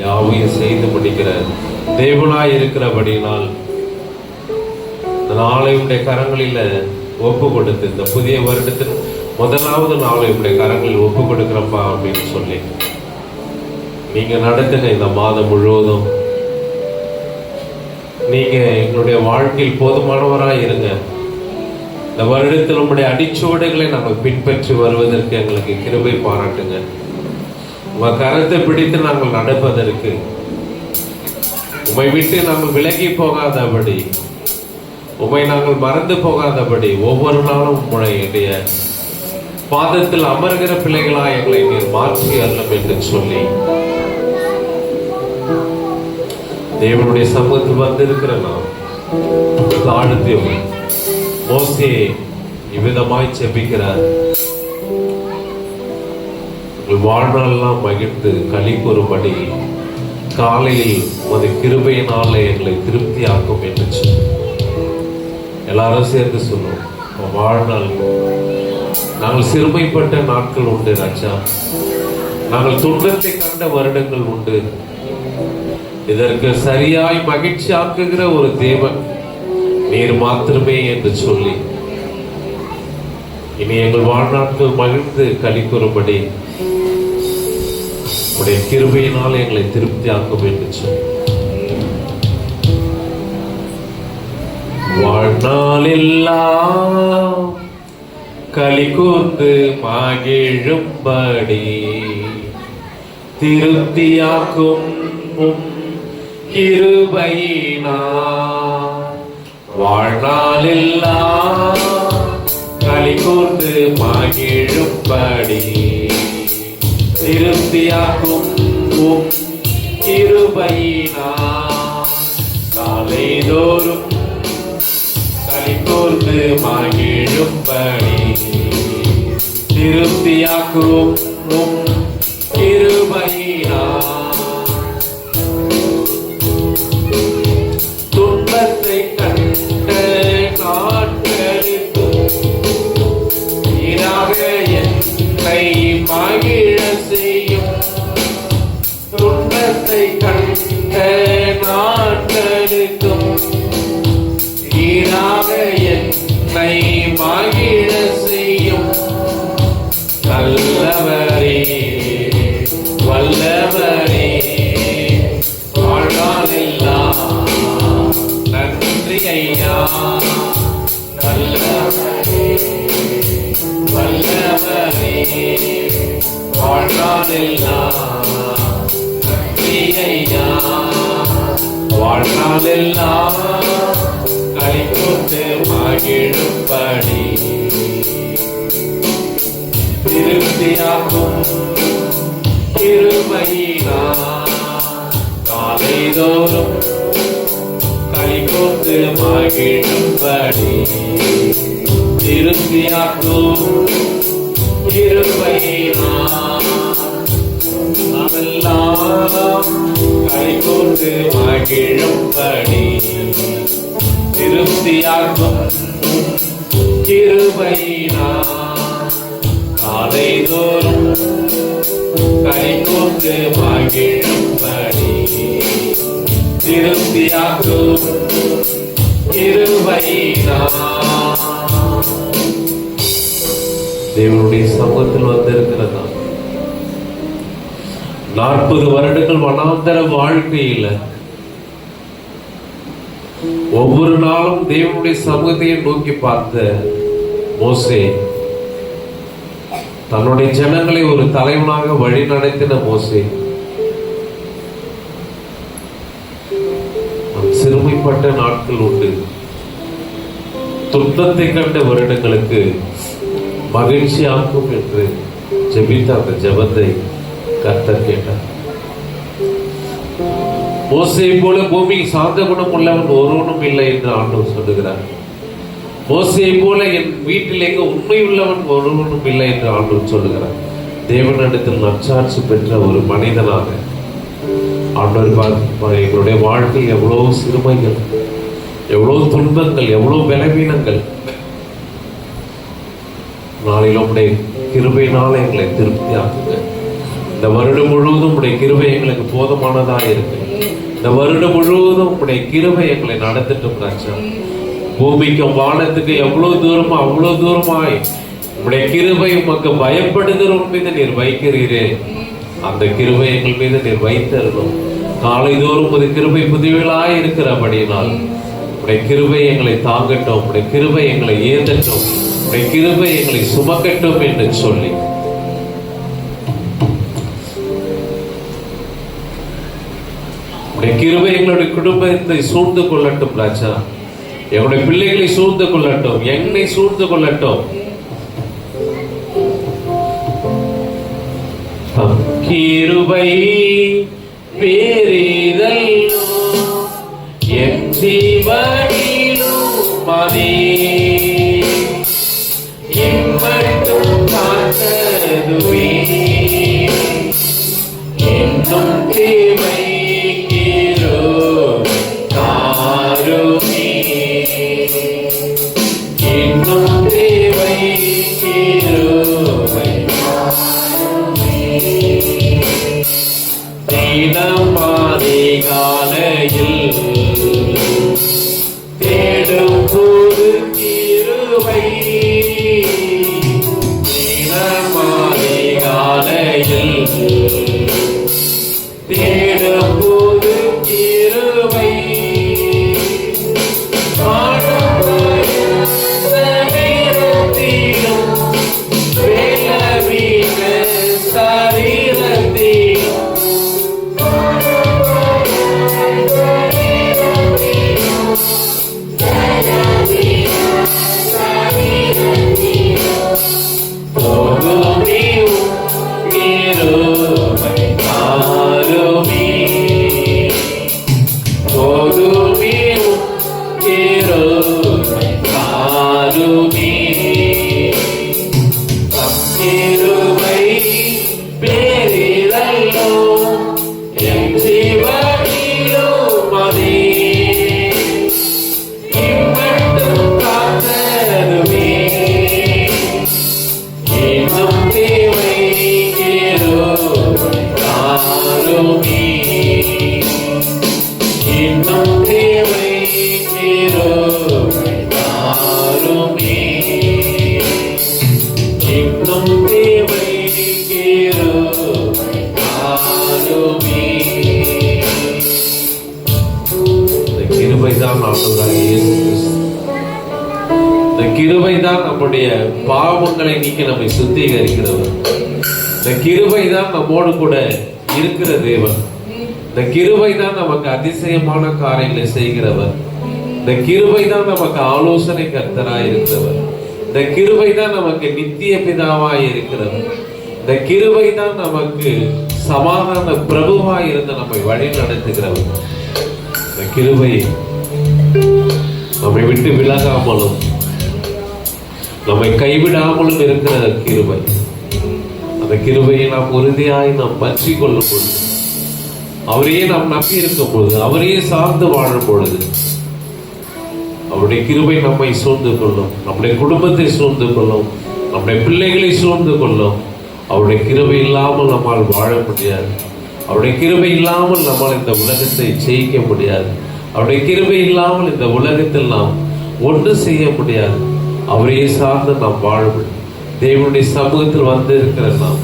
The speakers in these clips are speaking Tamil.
யாவையும் செய்து முடிக்கிற தேவனாய் இருக்கிறபடினால் இந்த நாளை உடைய கரங்களில ஒப்பு கொடுத்து, இந்த புதிய வருடத்தின் முதலாவது நாளை உடைய கரங்களில் ஒப்பு கொடுக்கிறப்பா அப்படின்னு சொல்லி நீங்க நடத்துங்க. இந்த மாதம் முழுவதும் நீங்க எங்களுடைய வாழ்க்கையில் போதுமானவராய் இருங்க. இந்த வருடத்தில் நம்முடைய அடிச்சுவடுகளை நாங்கள் பின்பற்றி வருவதற்கு எங்களுக்கு கிருபை பாராட்டுங்க. உங்க கரத்தை பிடித்து நாங்கள் நடப்பதற்கு, உம்மை விட்டு நாங்கள் விலகி போகாதபடி, உம்மை நாங்கள் மறந்து போகாதபடி ஒவ்வொரு நாளும் உம்முடைய பாதத்தில் அமர்கிற பிள்ளைகளா எங்களை நீர் மாற்றி அருளும் என்று சொல்லி தேவனுடைய சமூகத்தில் வந்திருக்கிற நாம் தாழ்த்தி மோசே இவ்விதமாய் செபிக்கிறார். வாழ்நாளெல்லாம் மகிழ்ந்து களி கூறும்படி காலையில் உமது கிருபையினால எங்களை திருப்தியாக்கும் என்று சொல்லி எல்லாரும் சேர்ந்து சொல்லுவோம். வாழ்நாள் நாங்கள் சிறுமைப்பட்ட நாட்கள் உண்டு ராஜா, நாங்கள் துன்பத்தை கண்ட வருடங்கள் உண்டு. இதற்கு சரியாய் மகிழ்ச்சி ஆக்குகிற ஒரு தேவன் நீர் மாத்திரமே என்று சொல்லி இனி எங்கள் வாழ்நாட்கள் மகிழ்ந்து களி கூறும்படி உடைய கிருபையினால் எங்களை திருப்தி ஆக்கும் என்று சொல்லி வாழ்நாளெல்லாம் களி கூர்ந்து மகிழும்படி திருப்தியாக்கும் கிருபையினால் வாழ்நாளெல்லாம் களி கூர்ந்து மகிழும்படி திருப்தியாக்கும் கிருபையினால் காலைதோறும் களி கூர்ந்து மகிழும்படி திருப்தியாக்கும் கிருபையினால் துன்பத்தை கண்ட நாட்களுக்கு ஈராக என்னை மகிழ செய்யும். துன்பத்தை கண்ட நாட்களுக்கும் ஈராக என்னை மகிழ செய்யும். நல்லவரே வல்லவரே வாழ்நாளெல்லாம் நன்றி ஐயா. நல்லவரே வல்லவரே வாழ்நாளெல்லாம் நன்றி ஐயா. வாழ்நாளெல்லாம் களி கூர்ந்து மகிழும்படி திருப்தியாக்கும் கிருபையினால் காலைதோறும் களி கூர்ந்து மகிழும்படி திருப்தியாக்கும் கிருபையினால் நாமெல்லாம் களி கூர்ந்து மகிழும்படி திருப்தியாக்கும் கிருபையினால் காலைதோறும் களி கூர்ந்து மகிழும்படி திருப்தியாக்கும் கிருபையினால். தேவனுடைய சமூகத்தில் வந்திருக்கிறதா 40 வருடங்கள் வனாந்தர வாழ்க்கையில ஒவ்வொரு நாளும் தேவனுடைய சமூகத்தையே நோக்கி பார்த்த மோசே, தன்னுடைய ஜனங்களை ஒரு தலைவனாக வழி நடத்தின மோசே சிறுமைப்பட்ட நாட்கள் உண்டு. துன்பத்தை கண்ட வருடங்களுக்கு மகிழ்ச்சியாக்கும் என்று ஜெபித்த அந்த ஜெபத்தை கர்த்தர் கேட்டார். மோசே போல பூமியில் சாந்த குணம் உள்ளவன் ஒருவனும் இல்லை என்று ஆண்டவர் சொல்லுகிறார். மோசே போல என் வீட்டில் எங்க உண்மை உள்ளவன் ஒருவனும் இல்லை என்று ஆண்டவர் சொல்லுகிறார். தேவனிடத்தில் நற்சாட்சி பெற்ற ஒரு மனிதனாக ஆண்டவர் எங்களுடைய வாழ்க்கையில் எவ்வளவு சிறுமைகள், எவ்வளவு துன்பங்கள், எவ்வளவு பலவீனங்கள், நாளில் உடைய கிருபையினால எங்களை திருப்தி ஆக்குங்க. இந்த வருடம் முழுவதும் உடைய கிருபை எங்களுக்கு போதுமானதா இருக்கு. இந்த வருடம் முழுவதும் உடைய கிருபை எங்களை நடத்திட்டும் ராஜா. பூமிக்கும் வானத்துக்கு எவ்வளவு தூரமா அவ்வளவு தூரமாய் உடைய கிருபை உமக்கு பயப்படுகிறவன் மீது நீர் வைக்கிறீரே, அந்த கிருபை எங்கள் மீது நீர் வைத்தருளும். காலை தோறும் ஒரு கிருபை புதியவளாய் இருக்கிறபடியினால் உடைய கிருபை எங்களை தாங்கட்டும், உடைய கிருபை எங்களை ஏந்தட்டும், உடைய கிருபை எங்களை சுமக்கட்டும் என்று சொல்லி உடைய கிருபை எங்களுடைய குடும்பத்தை சூழ்ந்து கொள்ளட்டும் ராஜா. எங்களுடைய பிள்ளைகளை சூழ்ந்து கொள்ளட்டும், என்னை சூழ்ந்து கொள்ளட்டும். கிருபை பெரிதல்லோ என் ஜீவனிலும் மதி எம்மட்டும் காத்ததுவே இன்னும் தேவை கிருபை தாருமே, இன்னும் தேவை கிருபை தினம் அதிகாலையில் தேடும் போது கிருபை, தினம் அதிகாலையில் தேடும் போது கிருபை, கிருபைதான் நம்முடைய பாவங்களை நீக்கி நம்மை சுத்திகரிக்கிறவர். இந்த கிருபைதான் நம்மோடு கூட இருக்கிற தேவன். இந்த கிருபைதான் நமக்கு அதிசயமான காரியங்களை செய்கிறவர். இந்த கிருபைதான் நமக்கு ஆலோசனை கர்த்தராய் இருக்கிறவர். இந்த கிருபைதான் நமக்கு நித்திய பிதாவாய் இருக்கிறவர். இந்த கிருபைதான் நமக்கு சமாதான பிரபுவாய் இருந்து நம்மை வழி நடத்துகிறவர். இந்த கிருபை நம்மை விட்டு விலகாமலும் நம்மை கைவிடாமலும் இருக்கிற கிருபை, அந்த கிருபையை நாம் உறுதியாய் நாம் பற்றி கொள்ளும் பொழுது, அவரையே நாம் நம்பி இருக்கும் பொழுது, அவரையே சார்ந்து வாழும் பொழுது, அவருடைய கிருபை நம்மை சூழ்ந்து கொள்ளும், நம்முடைய குடும்பத்தை சூழ்ந்து கொள்ளும், நம்முடைய பிள்ளைகளை சூழ்ந்து கொள்ளும். அவருடைய கிருபை இல்லாமல் நம்மால் வாழ முடியாது. அவருடைய கிருபை இல்லாமல் நம்மால் இந்த உலகத்தை ஜெயிக்க முடியாது. அவருடைய கிருபை இல்லாமல் இந்த உலகத்தில் நாம் ஒன்று செய்ய முடியாது. அவரையே சார்ந்து நாம் வாழ்வோம். தேவனுடைய சமூகத்தில் வந்திருக்கிற நாம்,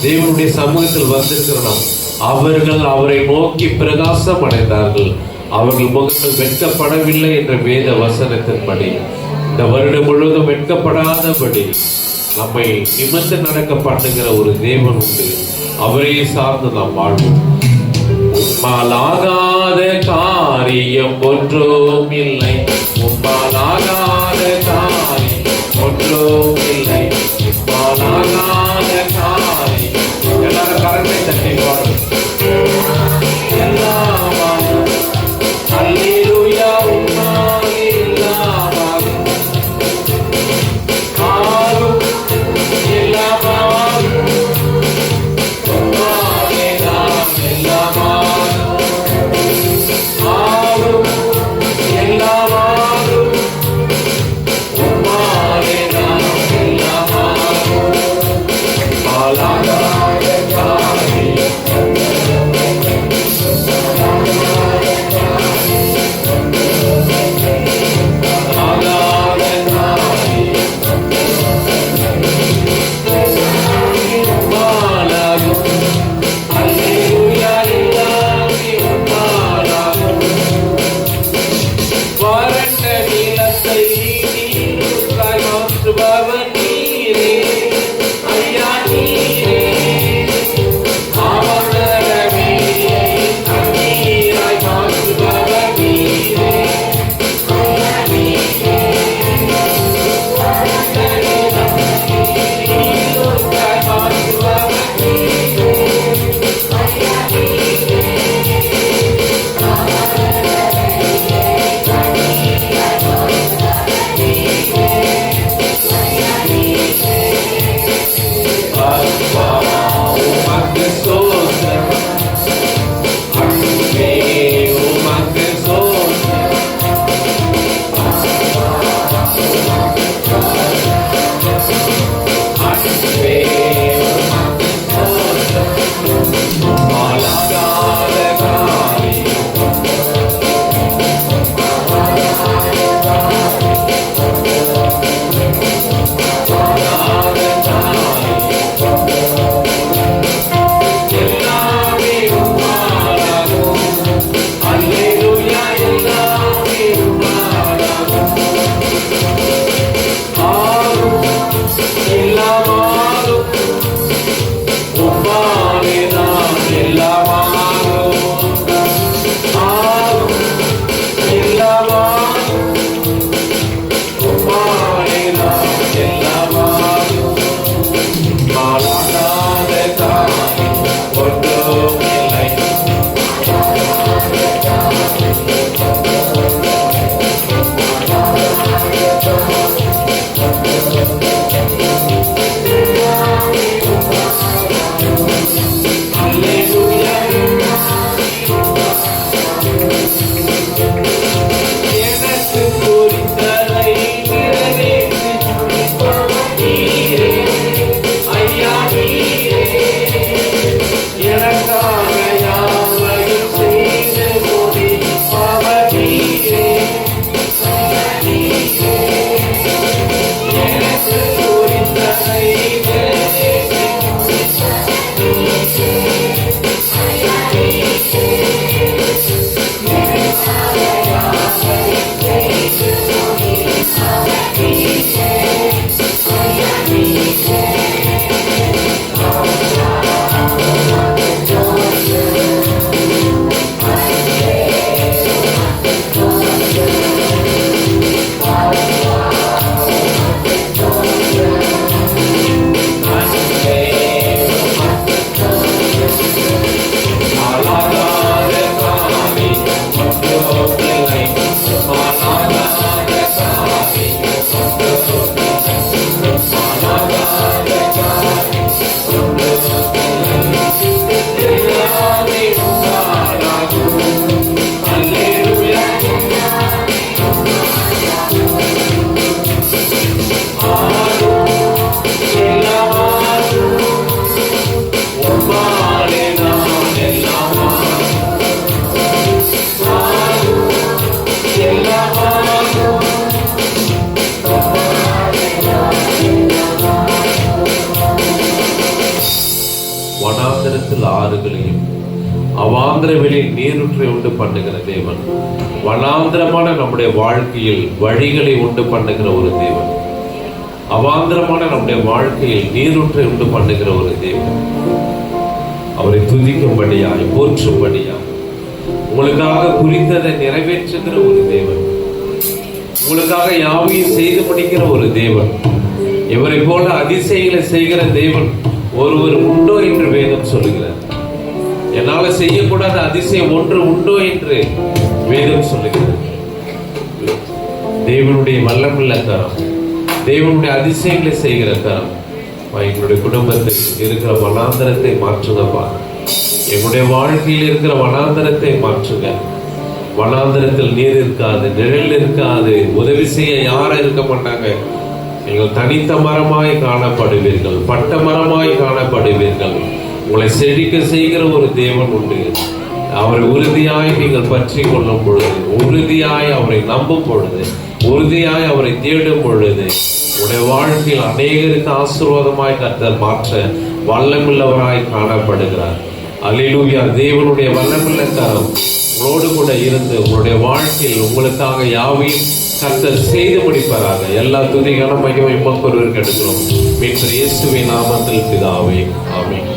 தேவனுடைய சமூகத்தில் வந்திருக்கிற நாம், அவர்கள் அவரை நோக்கி பிரகாசம் அடைந்தார்கள், அவர்கள் முகங்கள் வெட்கப்படவில்லை என்ற வேத வசனத்தின்படி இந்த வருடம் முழுவதும் வெட்கப்படாதபடி நம்மை நிமிர்ந்து நடக்க பண்ணுகிற ஒரு தேவன் உண்டு. அவரையே சார்ந்து நாம் வாழ்வோம். உம்மாலாகாத காரியம் ஒன்றும் இல்லை, உம்மாலாகாத காரியம் ஒன்றும் இல்லை, உம்மாலாகாத காரியம். எல்லாரும் கரத்தை தட்டி பாடும். எல்லாமாகும் அல்லேலூயா, உம்மால் எல்லாமாகும், ஆகும் எல்லாமாகும், உம்மாலே நாம் எல்லாமாகும், ஆகும் எல்லாமாகும், உம்மாலே நாம் எல்லாமாகும். ஆலாகாத காரியம் அப்பா உமக்கு ஸ்தோத்திரம், அன்பே உமக்கு ஸ்தோத்திரம், அன்பே உமக்கு ஸ்தோத்திரம், மாறாத காரியம் வனாந்திரத்தில் ஆறுகளையும் அவாந்திர வெளியில் நீரூற்றை உண்டு பண்ணுகிற தேவன், வனாந்திரமான நம்முடைய வாழ்க்கையில் வழிகளை உண்டு பண்ணுகிற ஒரு தேவன், அவாந்திரமான நம்முடைய வாழ்க்கையில் நீரூற்றை உண்டு பண்ணுகிற ஒரு தேவன். அவரை துதிக்கும்படியாய் போற்றும்படியாய் உங்களுக்காக குறித்ததை நிறைவேற்றுகிற ஒரு தேவன், உங்களுக்காக யாவையும் செய்து முடிக்கிற ஒரு தேவன். இவரை போல அதிசயங்களை செய்கிற தேவன் ஒருவர் உண்டோ என்று வேதம் சொல்லுகிறார். என்னால செய்யக்கூடாத அதிசயம் ஒன்று உண்டோ என்று வேதம் சொல்லுகிறது. தேவனுடைய வல்லமுள்ள கரம், தேவனுடைய அதிசயங்களை செய்கிற கரம் எங்களுடைய குடும்பத்தில் இருக்கிற வனாந்தரத்தை மாற்றுங்கப்பா. எங்களுடைய வாழ்க்கையில் இருக்கிற வனாந்தரத்தை மாற்றுங்க. வனாந்தரத்தில் நீர் இருக்காது, நிழல் இருக்காது, உதவி செய்ய யாரும் இருக்க மாட்டாங்க. நீங்கள் தனித்த மரமாய் காணப்படுவீர்கள், பட்ட மரமாய் காணப்படுவீர்கள். உங்களை செழிக்க செய்கிற ஒரு தேவன் உண்டு. அவரை உறுதியாய் நீங்கள் பற்றி கொள்ளும் பொழுது, உறுதியாய் அவரை நம்பும் பொழுது, உறுதியாய் அவரை தேடும் பொழுது உடைய வாழ்க்கையில் அநேகருக்கு ஆசீர்வாதமாய் கர்த்தர் மாற்ற வல்லமுள்ளவராய் காணப்படுகிறார். அல்லேலூயா. தேவனுடைய வல்லமுள்ள கரம் உங்களோடு கூட இருந்து உங்களுடைய வாழ்க்கையில் உங்களுக்காக யாவையும் கர்த்தர் செய்து முடிப்பாராக. எல்லா துதி கன மகிமை உமக்கு ஒருவருக்கு எடுக்கிறோம். மீட்பர் இயேசுவின் நாமத்தில் பிதாவே, ஆமென்.